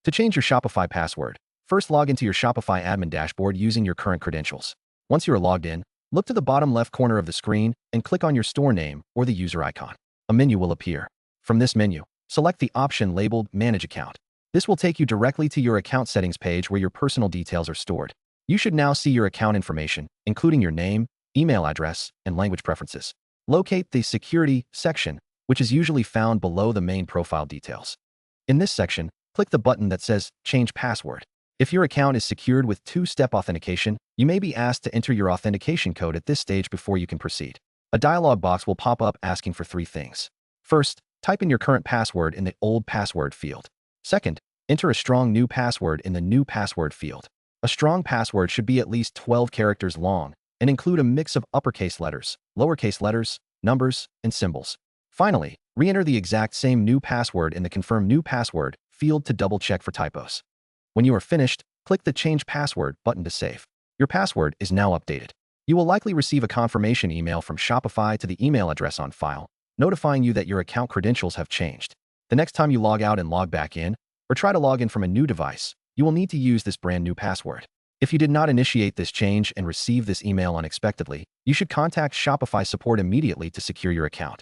To change your Shopify password, first log into your Shopify admin dashboard using your current credentials. Once you are logged in, look to the bottom left corner of the screen and click on your store name or the user icon. A menu will appear. From this menu, select the option labeled Manage Account. This will take you directly to your account settings page where your personal details are stored. You should now see your account information, including your name, email address, and language preferences. Locate the Security section, which is usually found below the main profile details. In this section, click the button that says Change Password. If your account is secured with two-step authentication, you may be asked to enter your authentication code at this stage before you can proceed. A dialog box will pop up asking for three things. First, type in your current password in the Old Password field. Second, enter a strong new password in the New Password field. A strong password should be at least 12 characters long and include a mix of uppercase letters, lowercase letters, numbers, and symbols. Finally, re-enter the exact same new password in the Confirm New Password field to double-check for typos. When you are finished, click the Change Password button to save. Your password is now updated. You will likely receive a confirmation email from Shopify to the email address on file, notifying you that your account credentials have changed. The next time you log out and log back in, or try to log in from a new device, you will need to use this brand new password. If you did not initiate this change and receive this email unexpectedly, you should contact Shopify support immediately to secure your account.